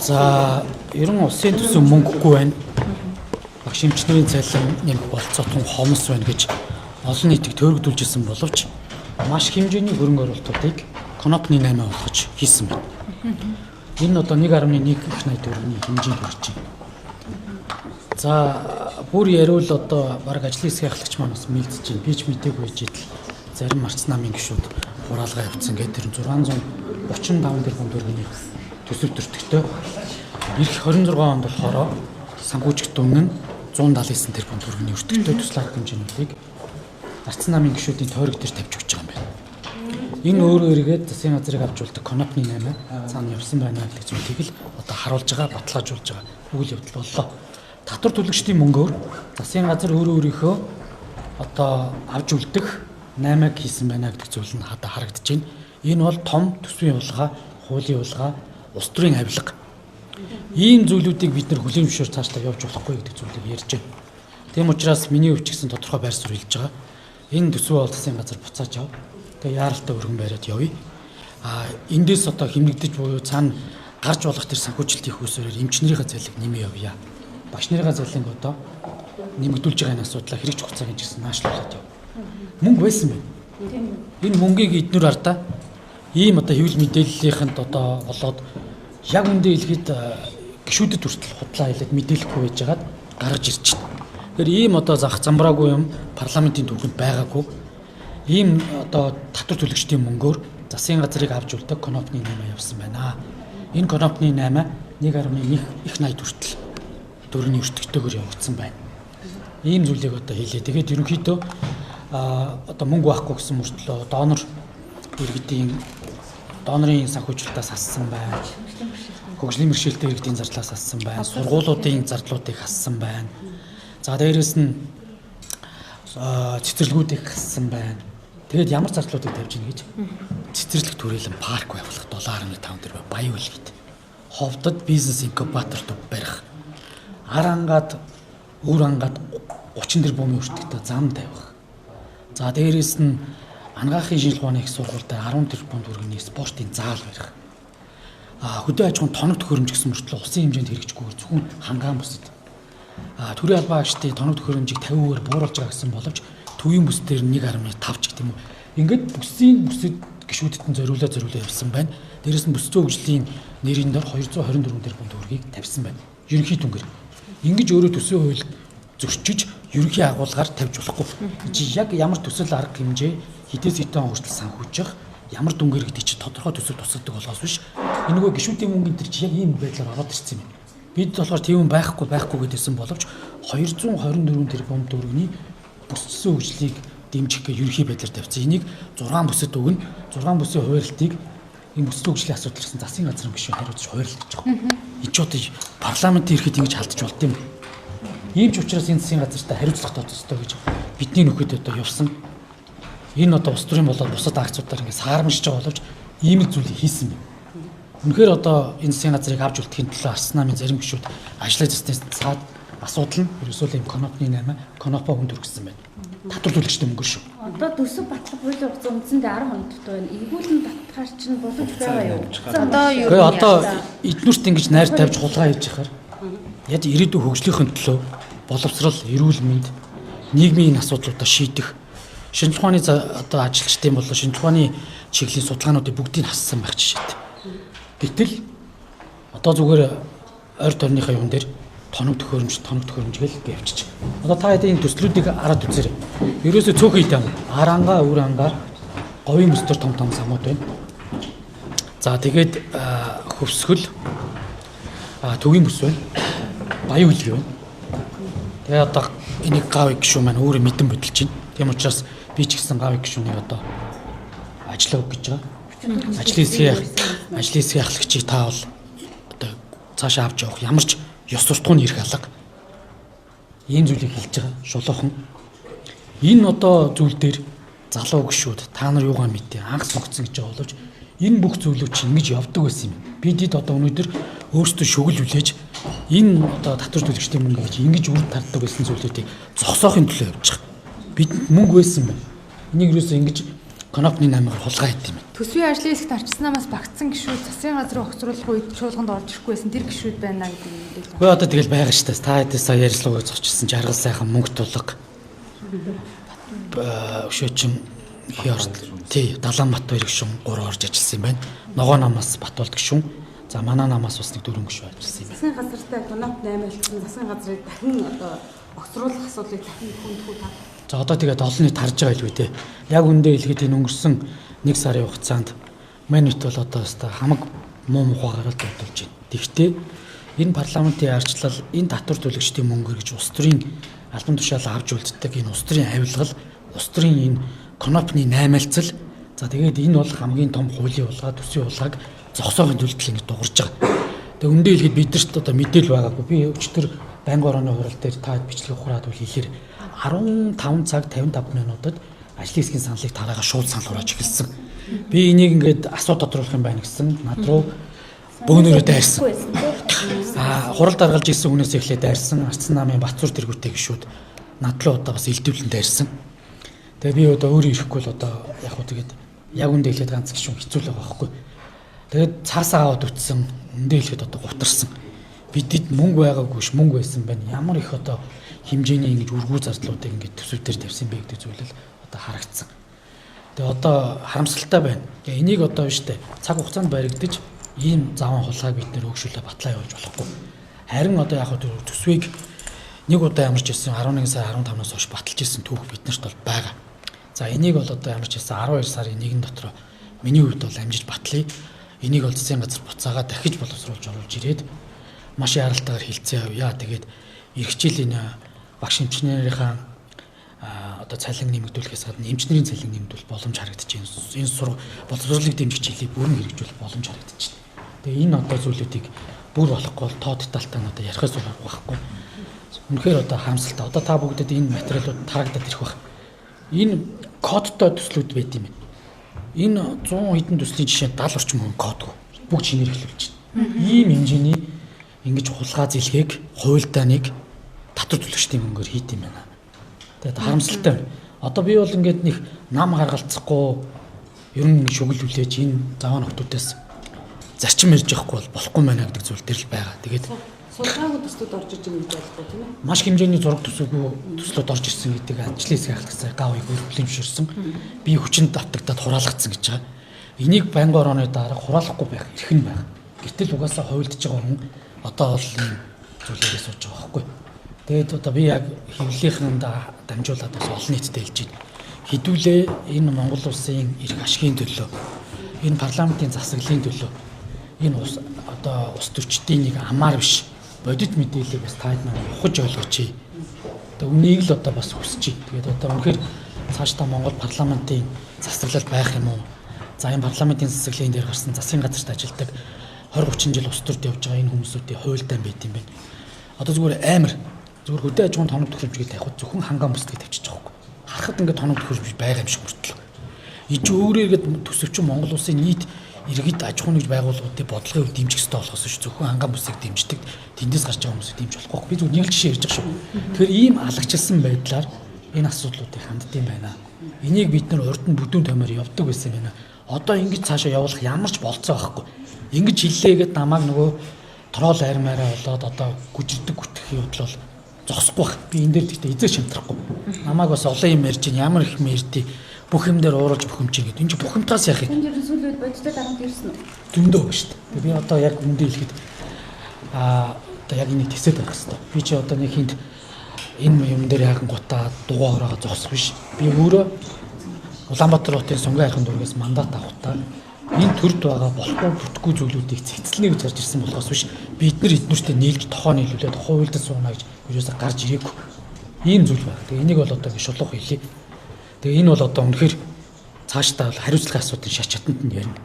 За ерөн улсын төсөв мөнгөгүй байна. Багш эмчнэрийн цалин нэмэх болцоотон хомос байна гэж олон нийтийг төөрөгдүүлжсэн боловч маш хэмжээний хөрөнгө оруулалтуудыг Конопны 8 болгож хийсэн байна. Энэ одоо 1.1 их найд төгрөгийн хэмжээнд хүрч байна. За бүр яриул одоо баг ажлын хэсгийн ахлагч маань бас мэдчихэж байна. Би ч мтэггүй байж идэл зарим арц намын гишүүд хураалгаа явуулсан гэдэг тэр 635 тэрбум төгрөгийн төсөв төртөгтэй ирэх 26 онд болохоор санхүүжигт өмнө 179 тэрбум төгрөгийн өртөгтэй төсөл арга хэмжээнүүдийг арц намын гишүүдийн тойрог дээр тавьж өгч байгаа юм байна. Энэ өөрөө эргээд засгийн газрыг авч үлдэх Конопны 8 цаана явсан байна гэдэг зүйлийг л одоо харуулж байгаа, баталгаажуулж байгаа үйл явдал боллоо. Татвар төлөгчдийн мөнгөөр засгийн газар өөрийнхөө одоо авч үлдэх 8-ыг хийсэн байна гэдэг зүйл нь хадаа харагдаж байна. Энэ бол том төсвийн улгаа, хуулийн улгаа, улс төрийн авилга. Ийм зүйлүүдийг бид нар хүлээн зөвшөөр цаашдаа явж болохгүй гэдэг зүйлийг ярьж байна. Тийм учраас миний өвч гэсэн тодорхой байр суурь хэлж байгаа. Энэ төсвөө бол засгийн газар буцааж ав. Тэгээ яаралтай өргөн байраад явъя. Эндээс одоо хэмнэгдэж буюу цаана гарч болох тэр санхүүжилтийн хөөсөөр эмчнэрийн зайлыг нэмээ явъя. Багш нарын зайлыг одоо нэмэгдүүлж байгаа энэ асуудлаа хэрэгж хугацааг гэсэн наашлуулад яв. Мөнгө байсан байна. Энэ мөнгийг эднэр ардаа ийм одоо хэвлэл мэдээллийнхэнд одоо болоод яг үндэ хэлэхэд гишүүдэд хүртэл худлаа хэлээд мэдээлэхгүй байж байгаад гаргаж ирж байна. Тэгэхээр ийм одоо зах замбраагүй юм парламентын түвшинд байгаагүй. Ийм одоо татвар төлөгчдийн мөнгөөр засгийн газрыг авч үлдэх Конопны 8 явсан байна. Энэ Конопны 8 1.1 их найд хүртэл төгрөгийн өртөгтэйгээр явагдсан байна. Ийм зүйлийг одоо хэлээ. Тэгээд ерөнхийдөө одоо мөнгө байхгүй гэсэн мөртлөө донорын санхүүжилтаас ассан байна. Хөгжлийн бэрхшээлтэй иргэдийн зардлаас ассан байна. Сургуулиудын зардлуудыг хассан байна. За дээрэс нь цэцэрлэгүүдийг хассан байна. Тэгээд ямар зардлуудыг тавьж ийн гэж цэцэрлэг төрөлн парк байгуулах $7.5 тэрбум баян үлгэд. Ховдод бизнес инкубатор төв барих. Арангаад өөр ангаад 30 тэрбумын өртөгтэй зам тавих. За дээрэс нь ангаахын шинжилгээ ухааны их сургууль дээр 10 тэрбум төгрөгийн спортын заал барих. Хөдөө аж ахуйн тоног төхөөрөмж гэсэн мөртлөө улсын хэмжээнд хэрэгжихгүйгээр зөвхөн хангаан бүсэд. Төрийн албан агчдын тоног төхөөрөмжийг 50%-аар бууруулж байгаа гэсэн боловч төвийн бүс дээр 1.5 ч гэх юм уу. Ингээд бүсэд гишүүдэд зориулаад явсан байна. Дээрээс нь бүс зүйн хөгжлийн нэрийн дор 224 тэрбум төгрөгийг тавьсан байна. Ерөнхий дүнгээр. Ингэж өөрөө төсвийн хууль зөрчиж ерөнхий агуулгаар тавьж болохгүй. Чи яг ямар төсөл арга хэмжээ хідээс хитэн хүртэл санхүүжих ямар дүнгээр гэдэг чи тодорхой төсөв тусгадаг болохоос биш. Энэгүй гишүүдийн мөнгө энэ чи яг ийм байдлаар ороод ирсэн юм. Бид болохоор тийм байхгүй гэдээсэн боловч 224 тэрбум төгрөгийн бүсцсэн хөгжлийг дэмжих гэх ерөнхий байдлаар тавьсан. Энийг 6 бүсэд өгнө. 6 бүсийн хуваарлтыг энэ бүсцсэн хөгжлийн асуудал гэсэн засгийн газрын гишүүн хариуцж хуваарлаж байгаа. Энд ч одоо парламентын ирэхэд ингэж халдаж болд юм. Ийм ч учраас энэ засгийн газартаа хариуцлага тооцоостой гэж бидний нөхөд одоо явсан. Энэ одоо улс төрийн болоод бусад акцуудаар ингэ саармжиж байгаа боловч ийм л зүйлийг хийсэн юм. Үнэхээр одоо энэ засгийн газрыг авч үлдэхийн төлөө арц намын зарим гишүүд ажиллаж ирсэн цаад асуудал нь ерөөсөө ийм Конопны 8 Конопо хүнд өргөсөн байна. Татвар төлөгчтэй мөнгө шүү. Одоо төсөв батлах хуулийн хугацаа үндсэндээ 10 хоногт байна. Эргүүлэн татхаар чинь боломж байгаа юу? Одоо эднүрт ингэж найр тавьж хулгай хийж яхаар яг ирээдүйн хөгжлийнхын төлөө боловсрал, эрүүл мэнд, нийгмийн асуудлуудаа шийдэх шинжлэх ухааны одоо ажилчдын болон шинжлэх ухааны чиглэлийн судалгаануудыг бүгдийг хассан байх жишээтэй. Гэтэл одоо зүгээр ойр тойрныхаа юун дээр тоног төхөөрөмж гэл явчих. Одоо та хэд энэ төслүүдийг хараад үзээрэй. Ерөөсөө цөөхөн идэм. Арангаа, өөр ангаа, говийн мөстөр том самууд байна. За тэгээд хөвсгөл төвийн бүс байна. Баян үлгий байна. Тэгээ одоо энийг гавь гişүү маань өөрөө мэдэн бодолж байна. Тийм учраас би ч гэсэн гавь гişүүнийг одоо ажиллаа өг гэж байгаа. Ажлын хэсгийн ахлагчийг та бол одоо цаашаа авч явах ямар ч ёс суртахууны эрх алга. Ийм зүйлийг хэлж байгаа шулуухан. Энэ одоо зүйл дээр залуу гişүүд та нар юугаа мэдээ анх сонгоцсон гэж байгаа боловч энэ бүх зүйлүүд чинь ингэж явдаг байсан юм. Бидэд одоо өнөөдөр өөрсдөө шүгэл үлээж энэ одоо татвар төлөгчдийн мөнгө гэж ингэж үр тарддаг байсан зүйлүүдийг зогсоохын төлөө явж байгаа. Бид мөнгө байсан байна. Энийг юусоо ингэж конопны 8-аар хулгай хийд юм. Төсвийн ажлын хэсэгт арчснаас багтсан гишүүд засгийн газрын огцруулах үед чуулганд орж ирэхгүй байсан тэр гишүүд байна гэдэг юм дээ. Гэхдээ одоо тэгэл байгаа шүү дээ. Та хэдээс сая ярилцлагыг зогсчихсан жаргал сайхан мөнгө тулга. Өшөөчин Хиорт тий Далаанбат хоёр гишүүн 3 орж ажилласан юм байна. Ногоо намаас Батболд гишүүн. За манай намаас бас нэг 4 гишүүн ажилласан юм байна. Засгийн газартай коноп 8 альцсан засгийн газрыг дахин одоо огцруулах асуудлыг дахин хүндхүү та. За одоо тэгээд олон нийт харж байгаа илүү дээ. Яг үндэ хэлэхэд энэ өнгөрсөн 1 сарын хугацаанд манайт бол одоо хамаг муу мухай гараад дутуулж байна. Тэгэхдээ энэ парламентын арчлал энэ татвар төлөгчдийн мөнгө гэж улс төрийн албан тушаалаа авч үлддэг энэ улс төрийн авилгал, улс төрийн энэ конопны 8-альцал. За тэгээд энэ бол хамгийн том хуулийн улгаа, төсвийн улгааг зогсоохын тулд ингэ дуурж байгаа. Тэгээд үндэ хэлэхэд бидэрт одоо мэдээлэл байгаагүй. Би өчтөр байнгын орооны хурал дээр та бичлэг ухраад үл хэлэхээр 15 цаг 55 минутад ажлын хэсгийн саналыг тараагаа шууд санал хурааж эхэлсэн. Би энийг ингээд асуу тодруулах юм байна гэсэн над руу бөөнөрөө дайрсан. Хурал даргалж ирсэн хүнээс эхлээд дайрсан. Арцсан намын Батцуур тэргүүтэй гişүүд над руу одоо бас илдвэрлэн дайрсан. Тэгээ би одоо өөрөө ирэхгүй л одоо яг хөө тэгээд яг үндэ хэлээд ганц гişүүн хэцүү л байгаа байхгүй. Тэгээд цаасаа аваад үтсэн. Үндэ хэлээд одоо гутарсан. Бидэд мөнгө байгаагүй ш мөнгө байсан байна. Ямар их одоо хэмжээний ингэж үргүү зардлуудыг ингэж төсөвдөр тавьсан бэ гэдэг зүйл л одоо харагдсан. Тэгээ одоо харамсалтай байна. Тэгээ энийг одоо биш үү цаг хугацаанд баригдаж ийм заван хулгайг бид нэр өгшүүлээ батлаа явуулж болохгүй. Харин одоо яг төсвийг нэг удаа ямарч ирсэн 11 сарын 15-наас хойш баталж ирсэн түүх биднэрт бол байгаа. За энийг бол одоо ямарч ирсэн 12 сарын 1-ний дотор миний хувьд бол амжиж батлая. Энийг бол засгийн газар буцаагаа дахиж боловсруулж оруулж ирээд маш яралтайгаар хилцээ авъя. Тэгээд эх жилийн багш эмчнэрийнхаа одоо цалин нэмэгдүүлэхээс гадна эмчнэрийн цалин нэмэгдүүл боломж харагдаж байна. Энэ боловсролыг дэмжих жилийг бүрэн хэрэгжүүлэх боломж харагдаж байна. Тэгээ энэ одоо зүйлүүдийг бүр болохгүй бол тоо детальтай одоо ярихаас байхгүй. Үнэхээр одоо харамсалтай. Одоо та бүгдэд энэ материалууд тарагдаад ирэх байх. Энэ кодтой төслүүд байт юм байна. Энэ 100 хэдэн төслийн жишээ 70 орчим хүн кодгүй. Бүгд шинээр эхлүүлж байна. Ийм хэмжээний ингэж хулгай зэлгээг, хуйлдааныг татвар төлөгчдийн мөнгөөр хийд юм байна. Тэгээд харамсалтай байна. Одоо би бол ингээд нэг нам гаргалцахгүй ер нь шүгэл үлээж энэ заваа нөхдүүдээс зарчим ярьж явахгүй бол болохгүй байна гэдэг зүйл дээр л байгаа. Тэгээд Сулгаагүй төслүүд орж иж байгаа гэж ойлгоо тийм ээ. маш хэмжээний зураг төслүүд орж ирсэн гэдэг ажлын хэсэг ахлагсаа гавыг хөрвөлөмшөрсөн. Би хүчинд давтагдаад хураалгацсан гэж байгаа. Энийг байнгын орооны дарга хураалгахгүй байх эрх нь байна. Гэтэл угаасаа хувилдж байгаа хүн одоо бол ийм зүйлээрээ сууж байгаа байхгүй. Тэгээд одоо би яг хэвлэлийнхэнд дамжуулаад бас олон нийтэд хэлж байна. Хэдүүлээ энэ Монгол улсын эрх ашигын төлөө, энэ парламентын засаглалын төлөө энэ одоо ус төрчдийн нэг амаар биш бодит мэдээллийг бас таад маань ухаж ойлгооч. Одоо үнийг л одоо бас хүсэж байна. Тэгээд одоо үнэхээр цаашдаа Монгол парламентын засаглал байх юм уу? За энэ парламентын засаглалын дээр гарсан засгийн газарт ажилладаг 20-30 жил ус төрд явж байгаа энэ хүмүүсүүдийн хуйлдаан байт юм байна. Одоо зүгээр амар зүгээр хөдөө аж ахуйн тоног төхөөрөмжийг тавих зөвхөн хангаан бусдыг тавьчих жоохгүй. Харахад ингээд тоног төхөөрөмж байгаа юм шиг мөртлөө. Иж өөрөө ингээд төсөвчин Монгол улсын нийт иргэд аж ахуйн нэгж байгууллагуудын бодлогын дэмжих ёстой болохоос биш зөвхөн хангаан бусдыг дэмждэг тэндээс гарч байгаа хүмүүсийг дэмжих болохгүй. Би зөвхөн нэг л жишээ ярьж байгаа шүү. Тэгэхээр ийм алагчилсан байдлаар энэ асуудлуудыг ханддсан байна. Энийг бид нар урд нь бүдүүн томоор явдаг байсан байна. Одоо ингэж цаашаа явуулах ямар ч болцоо байхгүй. Ингэж хиллээгээд намайг нөгөө троол армаараа болоод одоо гүжирдэг гүтгэхийн явдал бол зогсохгүй байх. Би энэ дээр гэхдээ эзээ шимтрахгүй. Намайг бас олон юм ярьж байна. Ямар их мэрдий бүх юм дээр ууралж бухимч ингэж. Энэ чинь бухимтаас яах юм? Энэ сүүлийн үед бодиттой дарамт ирсэн үү? Зөндөө ба шүү дээ. Би одоо яг үндэ хэлэхэд одоо яг энийг тэсэд байх хэрэгтэй. Би чи одоо нэг хинт энэ юм дээр яг гутаа дугаа ороогоо зогсох биш. Би өөрөө Улаанбаатар хотын Сонгон хайрхан дүүргээс мандат авахтаа энэ төрд байгаа болохгүй бүтггүй зүйлүүдийг цэцэлнэ гэж гарч ирсэн болохоос биш бид нар эднэртэй нийлж тохоо нийлүүлээд хуйлдад сууна гэж ерөөсө гарч ирээгүй. Ийм зүйл байна. Тэгээ энийг бол одоо шулуух хэлье. Тэгээ энэ бол одоо үнэхээр цаашдаа хариуцлагын асуудлын шат чатанд нь ярина.